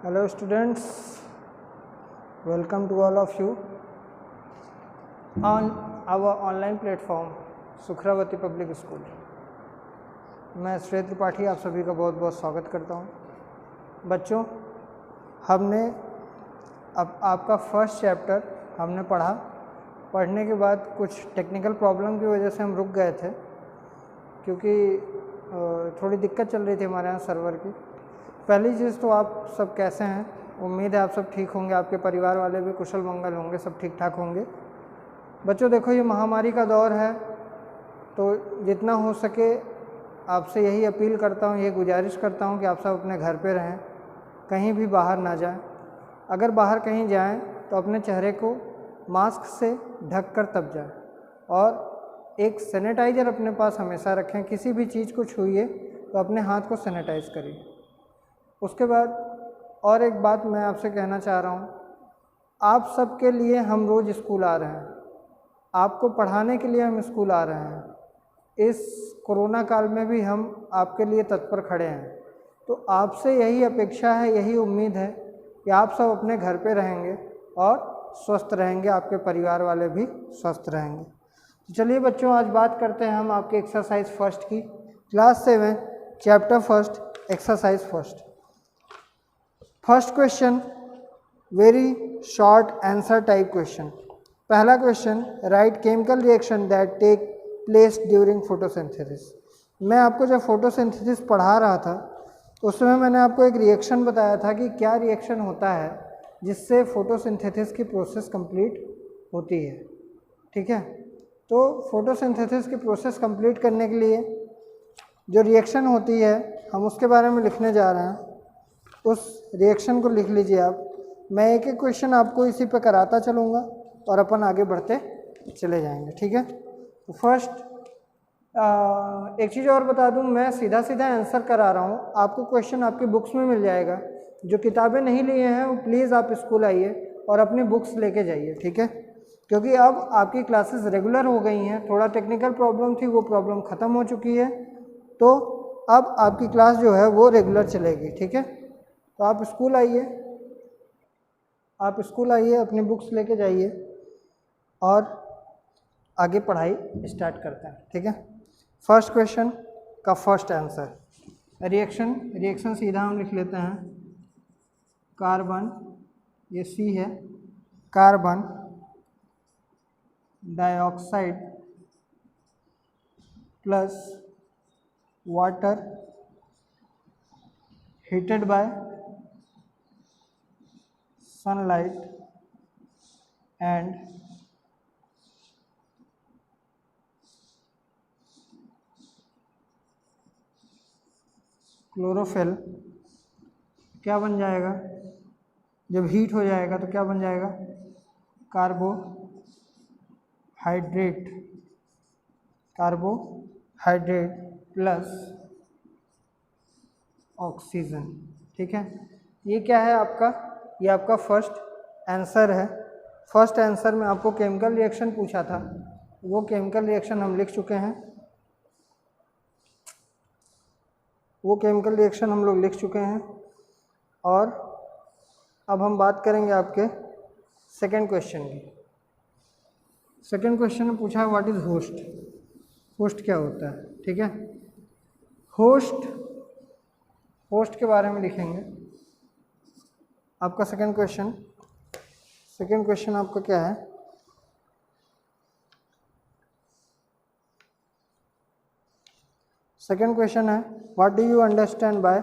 Hello students, welcome to all of you on our online platform Sukhravati public school. मैं श्रेय त्रिपाठी आप सभी का बहुत बहुत स्वागत करता हूं। बच्चों, हमने अब आपका फर्स्ट चैप्टर हमने पढ़ने के बाद कुछ टेक्निकल प्रॉब्लम की वजह से हम रुक गए थे, क्योंकि थोड़ी दिक्कत चल रही थी हमारे यहाँ सर्वर की। पहली चीज़ तो आप सब कैसे हैं? उम्मीद है आप सब ठीक होंगे, आपके परिवार वाले भी कुशल मंगल होंगे, सब ठीक ठाक होंगे। बच्चों देखो, ये महामारी का दौर है, तो जितना हो सके आपसे यही अपील करता हूँ, ये गुजारिश करता हूँ कि आप सब अपने घर पे रहें, कहीं भी बाहर ना जाएं। अगर बाहर कहीं जाएं तो अपने चेहरे को मास्क से ढक कर तब जाएं, और एक सैनिटाइज़र अपने पास हमेशा रखें। किसी भी चीज़ को छूइए तो अपने हाथ को सैनिटाइज़ करिए। उसके बाद और एक बात मैं आपसे कहना चाह रहा हूँ, आप सबके लिए हम रोज़ स्कूल आ रहे हैं, आपको पढ़ाने के लिए हम स्कूल आ रहे हैं। इस कोरोना काल में भी हम आपके लिए तत्पर खड़े हैं। तो आपसे यही अपेक्षा है, यही उम्मीद है कि आप सब अपने घर पे रहेंगे और स्वस्थ रहेंगे, आपके परिवार वाले भी स्वस्थ रहेंगे। तो चलिए बच्चों, आज बात करते हैं हम आपके एक्सरसाइज फर्स्ट की, class 7 chapter first, exercise first. First question, very short answer type question. पहला question, write chemical reaction that take place during photosynthesis. मैं आपको जब फोटोसिंथेसिस पढ़ा रहा था तो उस समय मैंने आपको एक रिएक्शन बताया था कि क्या रिएक्शन होता है जिससे फोटोसिंथेसिस की प्रोसेस कंप्लीट होती है। ठीक है, तो फोटोसिंथेसिस की प्रोसेस कंप्लीट करने के लिए जो रिएक्शन होती है हम उसके बारे में लिखने जा रहे हैं। उस रिएक्शन को लिख लीजिए आप। मैं एक एक क्वेश्चन आपको इसी पे कराता चलूँगा और अपन आगे बढ़ते चले जाएंगे। ठीक है, तो फर्स्ट एक चीज़ और बता दूं, मैं सीधा सीधा आंसर करा रहा हूँ। आपको क्वेश्चन आपकी बुक्स में मिल जाएगा। जो किताबें नहीं लिए हैं वो प्लीज़ आप स्कूल आइए और अपनी बुक्स लेके जाइए। ठीक है, क्योंकि अब आपकी क्लासेस रेगुलर हो गई हैं। थोड़ा टेक्निकल प्रॉब्लम थी, वो प्रॉब्लम ख़त्म हो चुकी है, तो अब आपकी क्लास जो है वो रेगुलर चलेगी। ठीक है, तो आप स्कूल आइए, अपनी बुक्स लेके जाइए और आगे पढ़ाई स्टार्ट करते हैं। ठीक है, फर्स्ट क्वेश्चन का फर्स्ट आंसर, रिएक्शन सीधा हम लिख लेते हैं। कार्बन, ये सी है, carbon dioxide plus water heated bye sunlight and chlorophyll क्या बन जाएगा? जब हीट हो जाएगा तो क्या बन जाएगा? Carbohydrate plus oxygen. ठीक है, ये क्या है आपका? ये आपका फर्स्ट आंसर है। फर्स्ट आंसर में आपको केमिकल रिएक्शन पूछा था, वो केमिकल रिएक्शन हम लिख चुके हैं। और अब हम बात करेंगे आपके सेकंड क्वेश्चन की। सेकंड क्वेश्चन में पूछा है व्हाट इज होस्ट। होस्ट क्या होता है? ठीक है, होस्ट के बारे में लिखेंगे। आपका सेकंड क्वेश्चन आपका क्या है? सेकंड क्वेश्चन है what do you understand by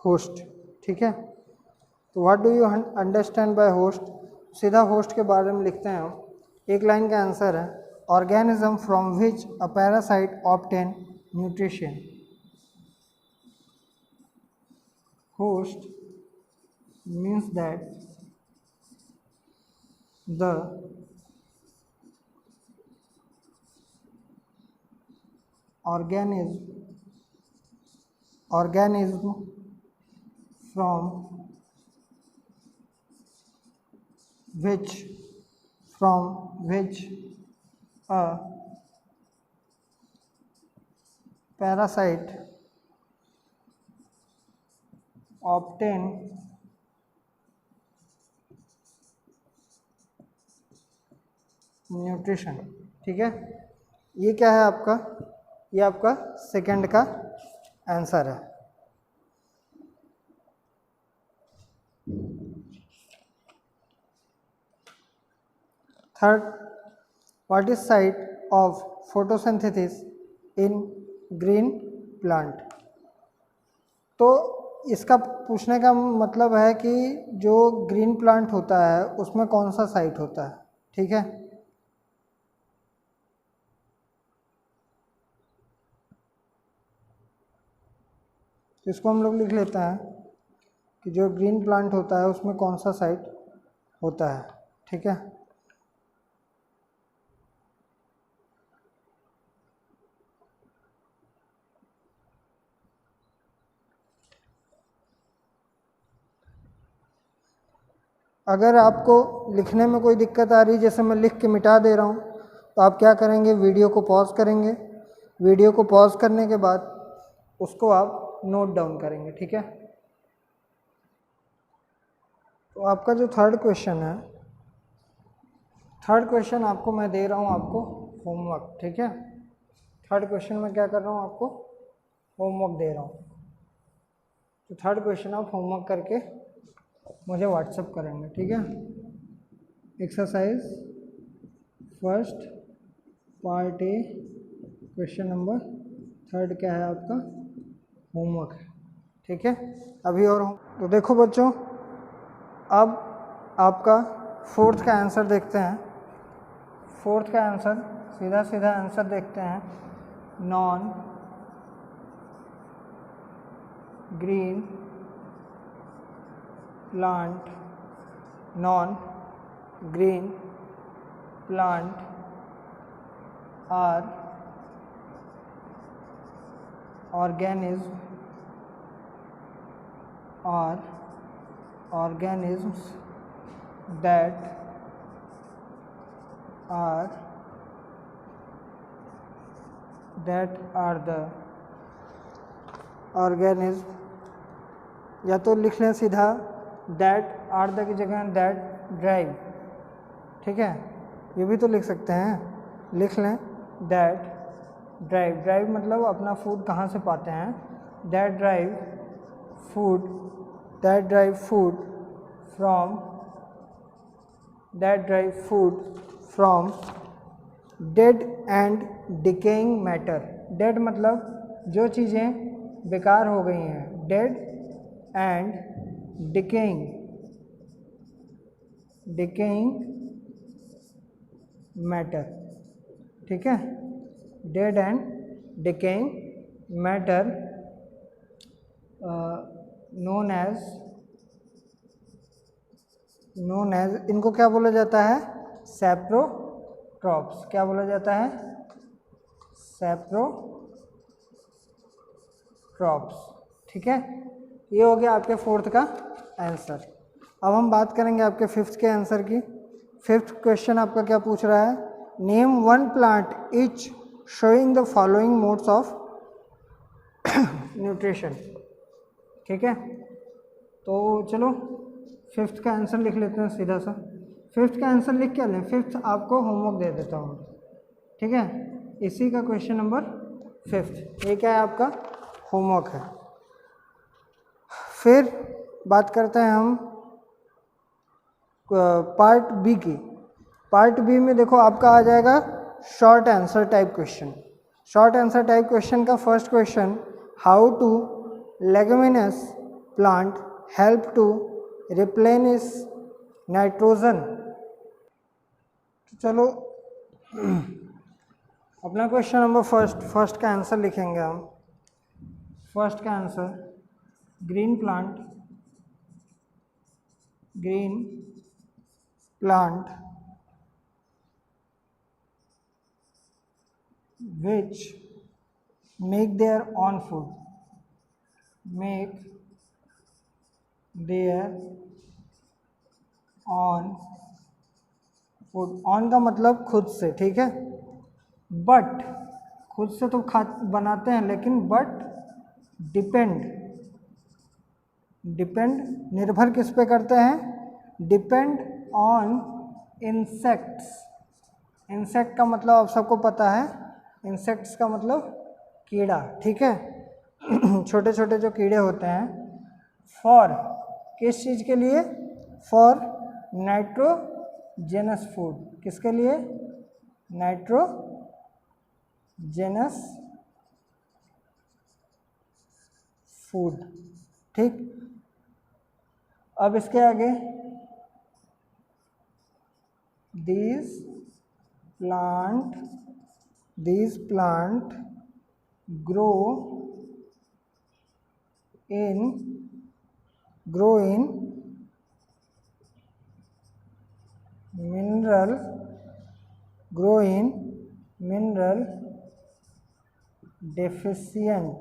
host. ठीक है, तो what do you understand by host, सीधा होस्ट के बारे में लिखते हैं हम। एक लाइन का आंसर है organism from which a parasite obtain nutrition. Host means that the organism from which a parasite obtain nutrition. ठीक है, ये क्या है आपका, ये आपका सेकंड का आंसर है। Third, what is site of photosynthesis in green plant. तो इसका पूछने का मतलब है कि जो ग्रीन प्लांट होता है उसमें कौन सा साइट होता है। ठीक है, तो इसको हम लोग लिख लेते हैं कि जो ग्रीन प्लांट होता है उसमें कौन सा साइट होता है। ठीक है, अगर आपको लिखने में कोई दिक्कत आ रही है, जैसे मैं लिख के मिटा दे रहा हूँ, तो आप क्या करेंगे, वीडियो को पॉज करेंगे। वीडियो को पॉज करने के बाद उसको आप नोट डाउन करेंगे। ठीक है, तो आपका जो थर्ड क्वेश्चन है, थर्ड क्वेश्चन आपको मैं दे रहा हूँ आपको होमवर्क। ठीक है, थर्ड क्वेश्चन में क्या कर रहा हूँ, आपको होमवर्क दे रहा हूँ। तो थर्ड क्वेश्चन आप होमवर्क करके मुझे व्हाट्सएप करेंगे। ठीक है, exercise first part A question number third क्या है आपका, होमवर्क है। ठीक है, अभी और तो देखो बच्चों, अब आपका फोर्थ का आंसर देखते हैं। फोर्थ का आंसर, सीधा सीधा आंसर देखते हैं। Non green plant, non green plant are organisms that are the organism, या तो लिख लें सीधा दैट आर द की जगह दैट ड्राइव। ठीक है, ये भी तो लिख सकते हैं, लिख लें दैट ड्राइव। ड्राइव मतलब अपना फूड कहाँ से पाते हैं, that drive food from dead and decaying matter. Dead मतलब जो चीज़ें बेकार हो गई हैं, डेड एंड डिकेइंग मैटर। ठीक है, dead and decaying matter known as इनको क्या बोला जाता है, सैप्रोट्रॉप्स। क्या बोला जाता है, सैप्रोट्रॉप्स। ठीक है, ये हो गया आपके फोर्थ का आंसर। अब हम बात करेंगे आपके फिफ्थ के आंसर की। फिफ्थ क्वेश्चन आपका क्या पूछ रहा है, name one plant etch showing the following modes of nutrition. ठीक है, तो चलो फिफ्थ का आंसर लिख लेते हैं सीधा सा। फिफ्थ का आंसर लिख क्या लें, फिफ्थ आपको होमवर्क दे देता हूँ। ठीक है, इसी का क्वेश्चन नंबर फिफ्थ, ये क्या है आपका होमवर्क है। फिर बात करते हैं हम पार्ट बी की। पार्ट बी में देखो आपका आ जाएगा short answer type question. Short answer type question का first question, how to leguminous plant help to replenish nitrogen. चलो अपना क्वेश्चन नंबर फर्स्ट का आंसर लिखेंगे हम। फर्स्ट का answer, green plant which make their own food, own का मतलब खुद से। ठीक है, बट खुद से तो बनाते हैं, लेकिन बट डिपेंड निर्भर किस पे करते हैं, डिपेंड ऑन इंसेक्ट्स इंसेक्ट का मतलब आप सबको पता है, इंसेक्ट्स का मतलब कीड़ा, ठीक है। छोटे छोटे जो कीड़े होते हैं। फॉर किस चीज़ के लिए? For nitrogenous food. किसके लिए? नाइट्रोजेनस फूड, ठीक। अब इसके आगे, these plant grow in mineral deficient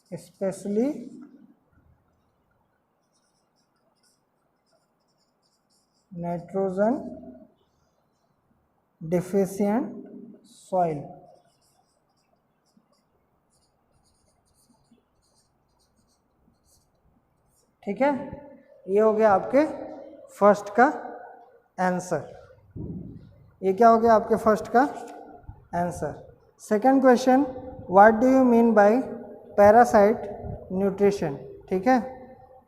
especially nitrogen, deficient soil। ठीक है, ये हो गया आपके फर्स्ट का आंसर। ये क्या हो गया आपके फर्स्ट का answer. Second question, what do you mean by parasite nutrition. ठीक है,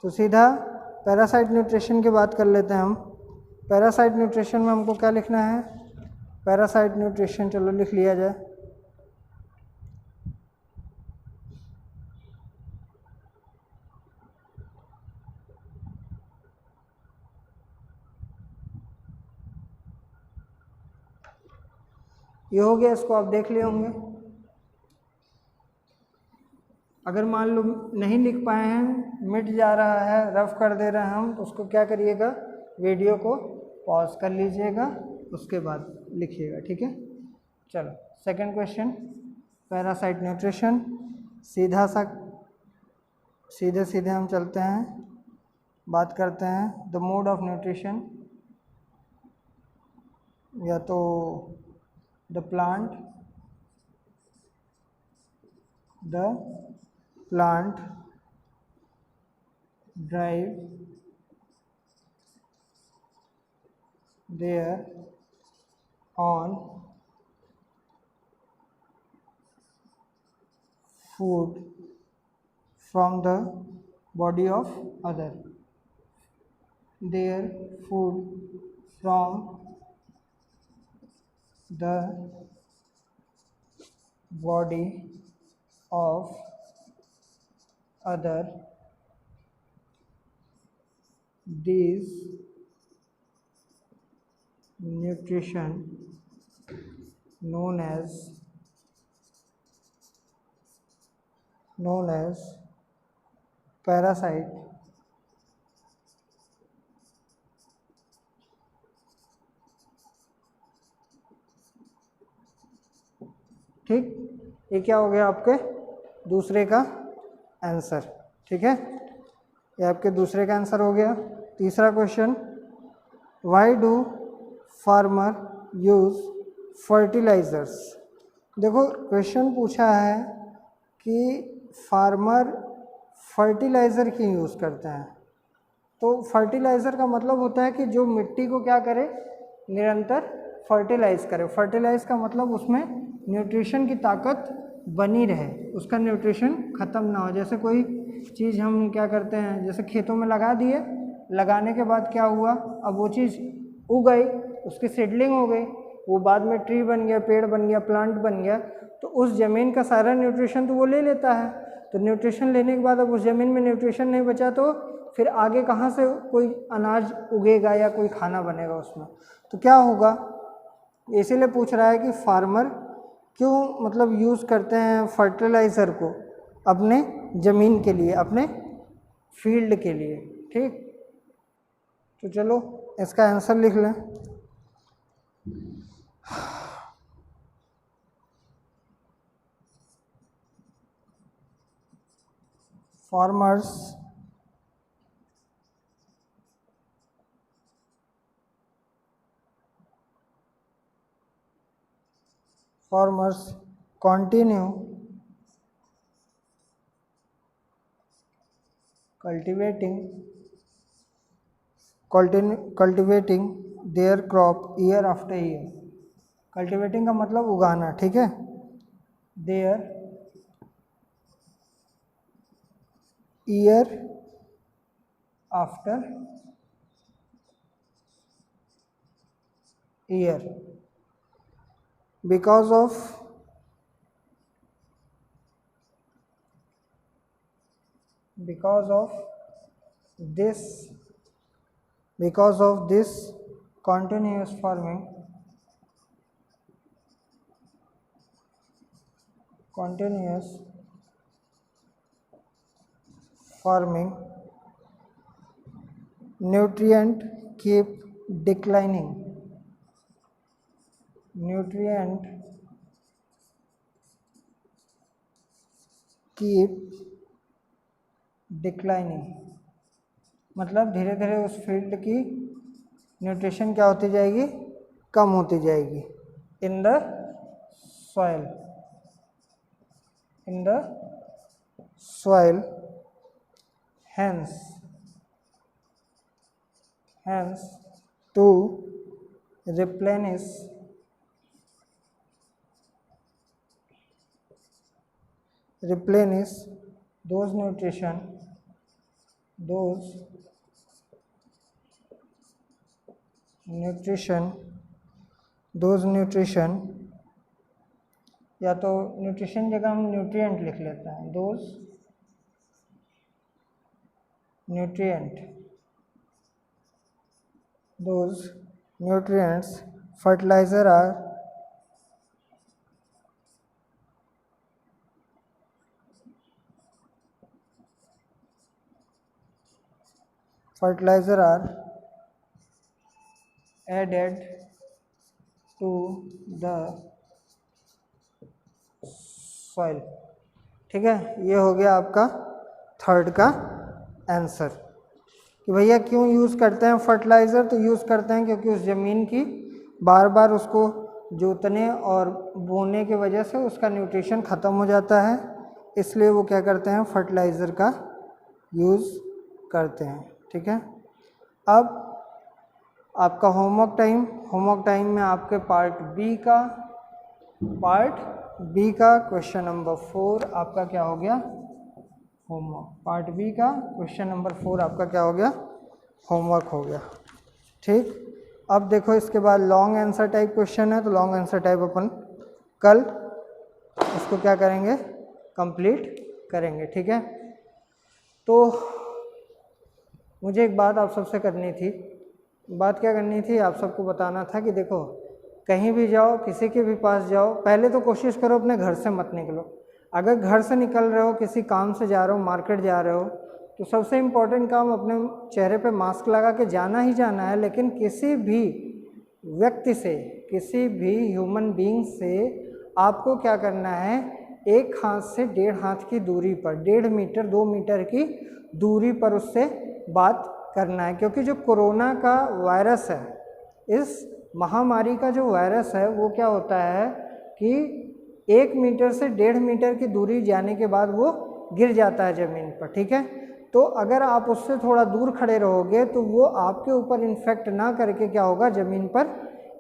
तो सीधा पैरासाइट न्यूट्रिशन की बात कर लेते हैं हम। पैरासाइट न्यूट्रिशन में हमको क्या लिखना है? पैरासाइट न्यूट्रिशन, चलो लिख लिया जाए। ये हो गया, इसको आप देख लिए होंगे। अगर मान लो नहीं लिख पाए हैं, मिट जा रहा है, रफ कर दे रहे हैं हम, तो उसको क्या करिएगा, वीडियो को पॉज कर लीजिएगा, उसके बाद लिखिएगा। ठीक है, चलो सेकंड क्वेश्चन, पैरासाइट न्यूट्रिशन। सीधे सीधे हम चलते हैं, बात करते हैं द मोड ऑफ न्यूट्रिशन, या तो the plant drive their own food from the body of other, their food from the body of other, these nutrition known as parasite ठीक, ये क्या हो गया आपके दूसरे का आंसर। ठीक है, ये आपके दूसरे का आंसर हो गया। तीसरा question, why do farmer use fertilisers. देखो क्वेश्चन पूछा है कि फार्मर फर्टिलाइज़र क्यों यूज़ करते हैं। तो फर्टिलाइज़र का मतलब होता है कि जो मिट्टी को क्या करे, निरंतर फर्टिलाइज करे। फर्टिलाइज का मतलब उसमें न्यूट्रिशन की ताकत बनी रहे, उसका न्यूट्रिशन ख़त्म ना हो। जैसे कोई चीज़ हम क्या करते हैं, जैसे खेतों में लगा दिए, लगाने के बाद क्या हुआ, अब वो चीज़ उग गई, उसकी सीडलिंग हो गई, वो बाद में ट्री बन गया, पेड़ बन गया, प्लांट बन गया, तो उस ज़मीन का सारा न्यूट्रिशन तो वो ले लेता है। तो न्यूट्रिशन लेने के बाद अब उस ज़मीन में न्यूट्रिशन नहीं बचा, तो फिर आगे कहाँ से कोई अनाज उगेगा या कोई खाना बनेगा उसमें, तो क्या होगा। इसीलिए पूछ रहा है कि फार्मर क्यों मतलब यूज़ करते हैं फर्टिलाइज़र को अपने ज़मीन के लिए, अपने फील्ड के लिए। ठीक, तो चलो इसका आंसर लिख लें। Farmers continue cultivating their crop year after year. Cultivating का मतलब उगाना, ठीक है। Their year after year because of this continuous farming nutrient keep declining, मतलब धीरे धीरे उस फील्ड की न्यूट्रिशन क्या होती जाएगी, कम होती जाएगी in the soil, hence to replenish those nutrition या तो न्यूट्रिशन जगह हम न्यूट्रिएंट लिख लेते हैं, those nutrients fertilizer are added to the soil, ठीक है। ये हो गया आपका थर्ड का आंसर कि भैया क्यों यूज़ करते हैं फर्टिलाइज़र। तो यूज़ करते हैं क्योंकि उस ज़मीन की बार बार उसको जोतने और बोने की वजह से उसका न्यूट्रिशन ख़त्म हो जाता है, इसलिए वो क्या करते हैं, फर्टिलाइज़र का यूज़ करते हैं, ठीक है। अब आपका होमवर्क टाइम में आपके पार्ट बी का क्वेश्चन नंबर 4 आपका क्या हो गया, होमवर्क। पार्ट बी का क्वेश्चन नंबर 4 आपका क्या हो गया, होमवर्क हो गया, ठीक। अब देखो इसके बाद लॉन्ग आंसर टाइप क्वेश्चन है, तो लॉन्ग आंसर टाइप अपन कल उसको क्या करेंगे, कंप्लीट करेंगे, ठीक है। तो मुझे एक बात आप सबसे करनी थी, बात क्या करनी थी, आप सबको बताना था कि देखो कहीं भी जाओ, किसी के भी पास जाओ, पहले तो कोशिश करो अपने घर से मत निकलो। अगर घर से निकल रहे हो, किसी काम से जा रहे हो, मार्केट जा रहे हो, तो सबसे इम्पोर्टेंट काम अपने चेहरे पे मास्क लगा के जाना ही जाना है। लेकिन किसी भी व्यक्ति से, किसी भी ह्यूमन बीइंग से आपको क्या करना है, एक हाथ से 1.5 हाथ की दूरी पर, 1.5 मीटर 2 मीटर की दूरी पर उससे बात करना है। क्योंकि जो कोरोना का वायरस है, इस महामारी का जो वायरस है, वो क्या होता है कि 1 मीटर से 1.5 मीटर की दूरी जाने के बाद वो गिर जाता है ज़मीन पर, ठीक है। तो अगर आप उससे थोड़ा दूर खड़े रहोगे तो वो आपके ऊपर इन्फेक्ट ना करके क्या होगा, ज़मीन पर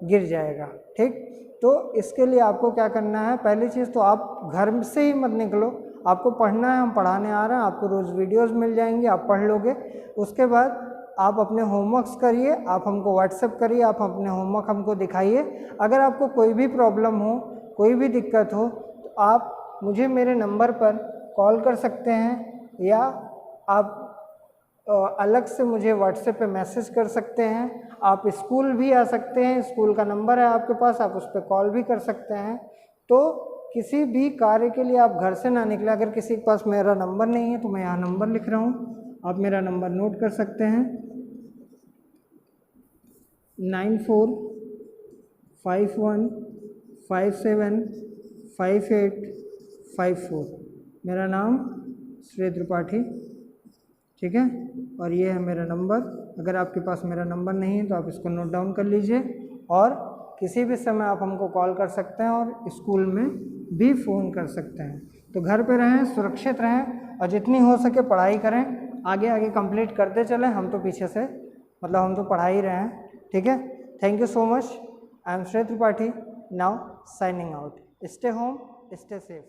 गिर जाएगा, ठीक। तो इसके लिए आपको क्या करना है, पहली चीज़ तो आप घर से ही मत निकलो, आपको पढ़ना है, हम पढ़ाने आ रहे हैं, आपको रोज़ वीडियोज़ मिल जाएंगी, आप पढ़ लोगे। उसके बाद आप अपने होमवर्क्स करिए, आप हमको व्हाट्सएप करिए, आप अपने होमवर्क हमको दिखाइए। अगर आपको कोई भी प्रॉब्लम हो, कोई भी दिक्कत हो, तो आप मुझे मेरे नंबर पर कॉल कर सकते हैं, या आप अलग से मुझे व्हाट्सएप पे मैसेज कर सकते हैं। आप स्कूल भी आ सकते हैं, स्कूल का नंबर है आपके पास, आप उस पर कॉल भी कर सकते हैं। तो किसी भी कार्य के लिए आप घर से ना निकले। अगर किसी के पास मेरा नंबर नहीं है तो मैं यहाँ नंबर लिख रहा हूँ, आप मेरा नंबर नोट कर सकते हैं, 9451575854। मेरा नाम श्रेय त्रिपाठी, ठीक है। और ये है मेरा नंबर। अगर आपके पास मेरा नंबर नहीं है तो आप इसको नोट डाउन कर लीजिए, और किसी भी समय आप हमको कॉल कर सकते हैं, और स्कूल में भी फ़ोन कर सकते हैं। तो घर पे रहें, सुरक्षित रहें, और जितनी हो सके पढ़ाई करें। आगे आगे कंप्लीट करते चलें, हम तो पीछे से मतलब हम तो पढ़ा ही रहे हैं, ठीक है। Thank you so much. I am Shrey Tripathi, now signing out. Stay home, stay safe.